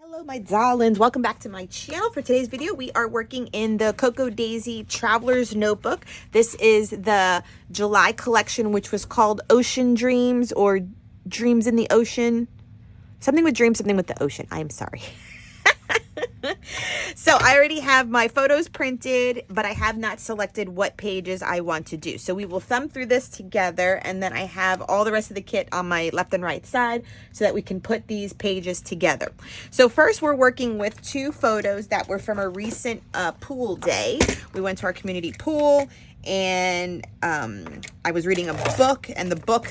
Hello my darlings, welcome back to my channel. For today's video we are working in the Cocoa Daisy Traveler's Notebook. This is the July collection, which was called Ocean Dreams or Dreams in the Ocean. Something with dreams, something with the ocean. I am sorry. So I already have my photos printed, but I have not selected what pages I want to do. So we will thumb through this together, and then I have all the rest of the kit on my left and right side so that we can put these pages together. So first we're working with two photos that were from a recent pool day. We went to our community pool, and I was reading a book, and the book,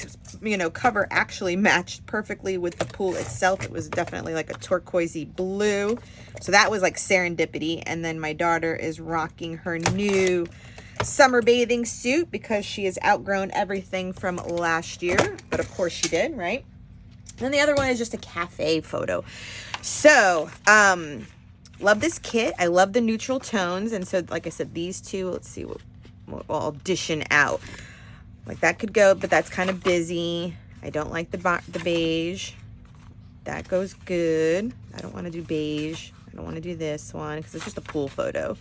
cover actually matched perfectly with the pool itself. It was definitely like a turquoisey blue. So that was like serendipity. And then my daughter is rocking her new summer bathing suit because she has outgrown everything from last year. But of course she did, right? And then the other one is just a cafe photo. So, love this kit. I love the neutral tones. And so, like I said, these two, let's see what we'll audition out. Like that could go, but that's kind of busy. I don't like the beige. That goes good. I don't want to do beige. I don't want to do this one because it's just a pool photo.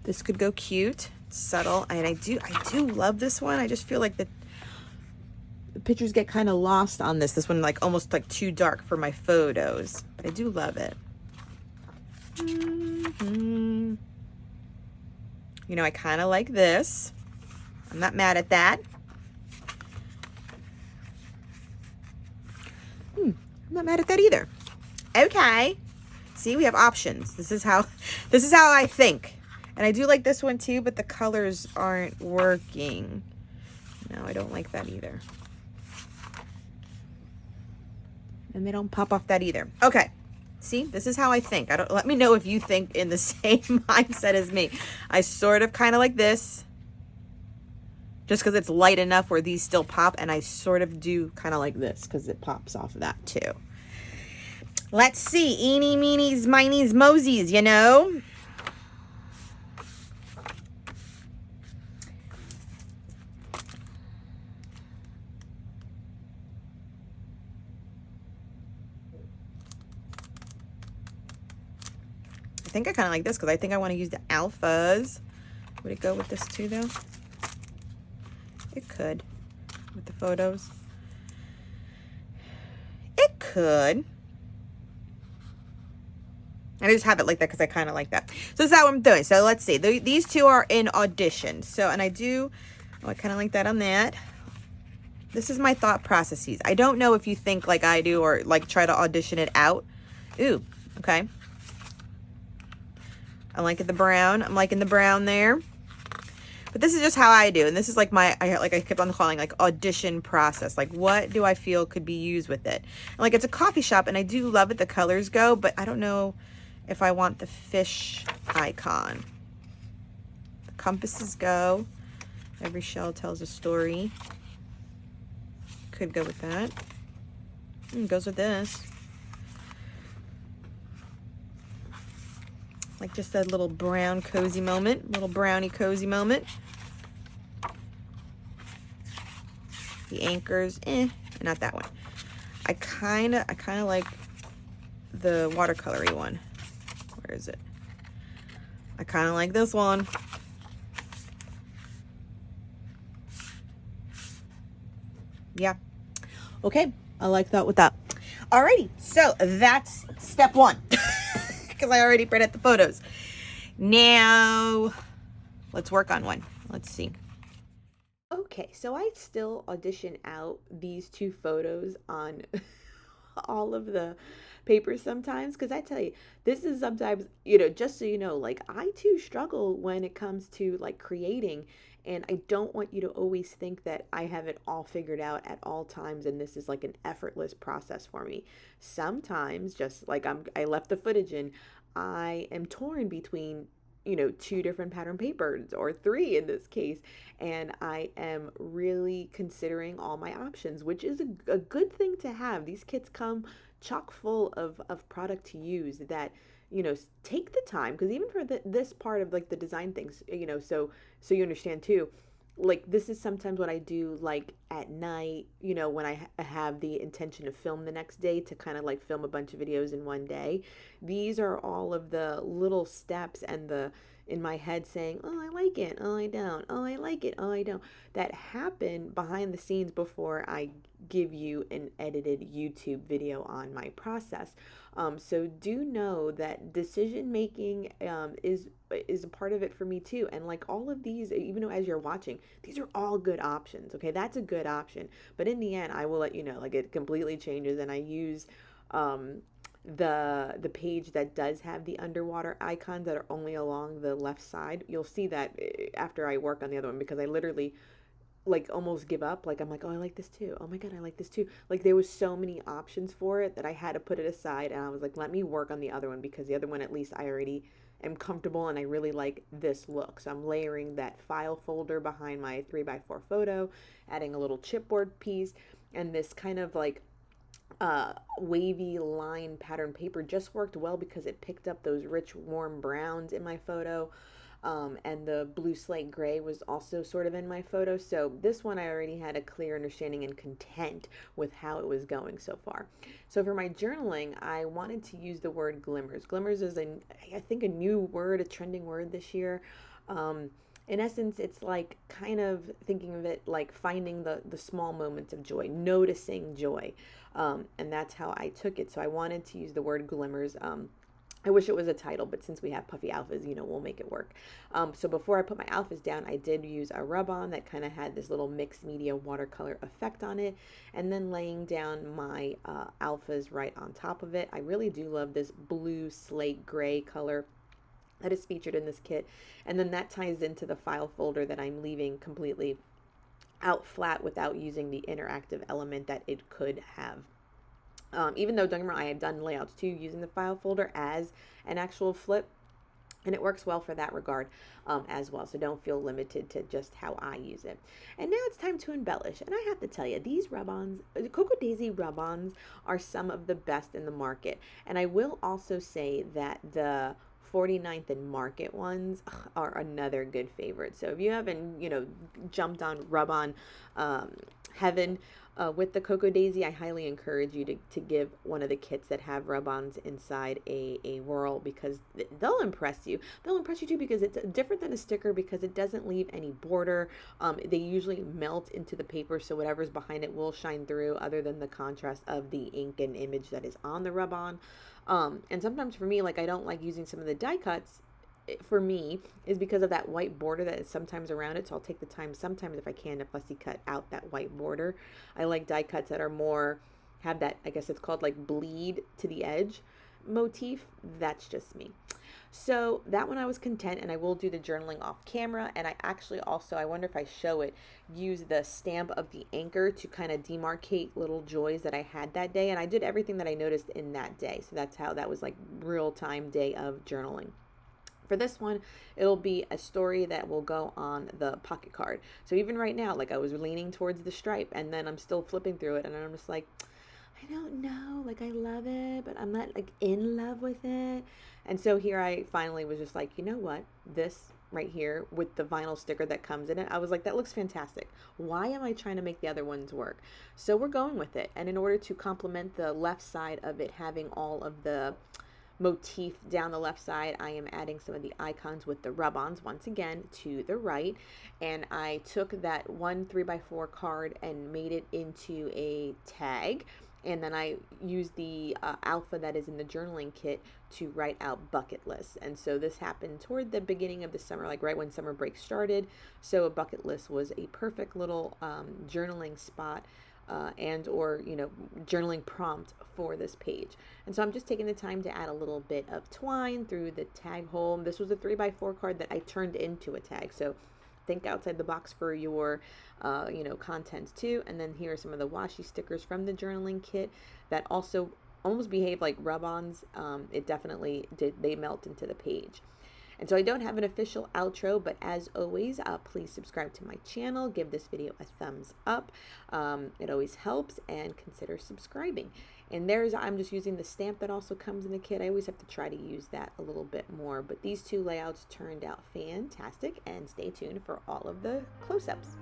This could go cute, subtle, and I do love this one. I just feel like the pictures get kind of lost on this. This one like almost like too dark for my photos, but I do love it. I kind of like this. I'm not mad at that. I'm not mad at that either. Okay. See, we have options. This is how I think. And I do like this one too, but the colors aren't working. No, I don't like that either. And they don't pop off that either. Okay. See, this is how I think. Let me know if you think in the same mindset as me. I sort of kind of like this, just because it's light enough where these still pop, and I sort of do kind of like this because it pops off of that too. Let's see, eeny, meenies, minies, mosies, I think I kind of like this because I think I want to use the alphas. Would it go with this too, though? It could, with the photos. It could. I just have it like that because I kind of like that. So this is how I'm doing. So let's see. These two are in audition. So, and I kind of like that on that. This is my thought processes. I don't know if you think like I do or like try to audition it out. Ooh, okay. I like the brown. I'm liking the brown there. But this is just how I do. And this is like I kept on calling like audition process. Like what do I feel could be used with it? And like it's a coffee shop and I do love it. The colors go, but I don't know if I want the fish icon. The compasses go. Every shell tells a story. Could go with that. Goes with this. Like just a little brown cozy moment, little brownie cozy moment. The anchors, not that one. I kind of like the watercolory one. Where is it? I kind of like this one. Yeah. Okay, I like that with that. Alrighty, so that's step one. Because I already printed the photos. Now, let's work on one. Let's see. Okay, so I still audition out these two photos on all of the papers sometimes. Because I tell you, this is sometimes, just so you know, like I too struggle when it comes to like creating. And I don't want you to always think that I have it all figured out at all times and this is like an effortless process for me. Sometimes, just like I left the footage in, I am torn between, two different pattern papers or three in this case. And I am really considering all my options, which is a good thing to have. These kits come chock full of product to use that, take the time, because even for this part of like the design things, so you understand too, like this is sometimes what I do like at night, you know, when I have the intention to film the next day, to kind of like film a bunch of videos in one day. These are all of the little steps and the in my head saying, oh, I like it, oh, I don't, oh, I like it, oh, I don't, that happen behind the scenes before I give you an edited YouTube video on my process. So do know that decision making is a part of it for me too. And like all of these, even though as you're watching, these are all good options. Okay, that's a good option. But in the end, I will let you know, like it completely changes, and I use the page that does have the underwater icons that are only along the left side. You'll see that after I work on the other one, because I literally like almost give up. Like I'm like, oh, I like this too, oh my god, I like this too. Like there was so many options for it that I had to put it aside, and I was like, let me work on the other one, because the other one at least I already am comfortable and I really like this look. So I'm layering that file folder behind my 3x4 photo, adding a little chipboard piece, and this kind of like wavy line pattern paper just worked well because it picked up those rich warm browns in my photo. And the blue slate gray was also sort of in my photo. So this one I already had a clear understanding and content with how it was going so far. So for my journaling, I wanted to use the word glimmers. Glimmers is I think a new word, a trending word this year. In essence, it's like kind of thinking of it like finding the small moments of joy, noticing joy. And that's how I took it. So I wanted to use the word glimmers. I wish it was a title, but since we have puffy alphas, you know, we'll make it work. So before I put my alphas down, I did use a rub-on that kind of had this little mixed media watercolor effect on it, and then laying down my alphas right on top of it. I really do love this blue slate gray color that is featured in this kit, and then that ties into the file folder that I'm leaving completely out flat without using the interactive element that it could have. Even though, don't get me wrong, I have done layouts too using the file folder as an actual flip, and it works well for that regard as well. So don't feel limited to just how I use it. And now it's time to embellish. And I have to tell you, these rub-ons, the Cocoa Daisy rub-ons, are some of the best in the market. And I will also say that the 49th and Market ones are another good favorite. So if you haven't, you know, jumped on rub-on heaven with the Cocoa Daisy, I highly encourage you to give one of the kits that have rub-ons inside a whirl, because they'll impress you. They'll impress you too because it's different than a sticker, because it doesn't leave any border. They usually melt into the paper, so whatever's behind it will shine through, other than the contrast of the ink and image that is on the rub-on. And sometimes for me, like I don't like using some of the die cuts, for me, is because of that white border that is sometimes around it. So I'll take the time sometimes, if I can, to fussy cut out that white border. I like die cuts that are more, have that, I guess it's called like bleed to the edge motif. That's just me. So that one I was content, and I will do the journaling off camera. And I actually also, I wonder if I show it, use the stamp of the anchor to kind of demarcate little joys that I had that day. And I did everything that I noticed in that day. So that's how that was like real time day of journaling. For this one, it'll be a story that will go on the pocket card. So even right now, like I was leaning towards the stripe, and then I'm still flipping through it, and I'm just like, I don't know, like I love it, but I'm not like in love with it. And so here I finally was just like, you know what, this right here with the vinyl sticker that comes in it, I was like, that looks fantastic. Why am I trying to make the other ones work? So we're going with it. And in order to complement the left side of it having all of the motif down the left side, I am adding some of the icons with the rub-ons once again to the right. And I took that one 3x4 card and made it into a tag, and then I used the alpha that is in the journaling kit to write out bucket lists. And so this happened toward the beginning of the summer, like right when summer break started. So a bucket list was a perfect little journaling spot and or, you know, journaling prompt for this page. And so I'm just taking the time to add a little bit of twine through the tag hole. This was a 3x4 card that I turned into a tag. So think outside the box for your, you know, contents too. And then here are some of the washi stickers from the journaling kit that also almost behave like rub-ons. It definitely did, they melt into the page. And so I don't have an official outro, but as always, please subscribe to my channel, give this video a thumbs up. It always helps, and consider subscribing. And I'm just using the stamp that also comes in the kit. I always have to try to use that a little bit more, but these two layouts turned out fantastic, and stay tuned for all of the close-ups.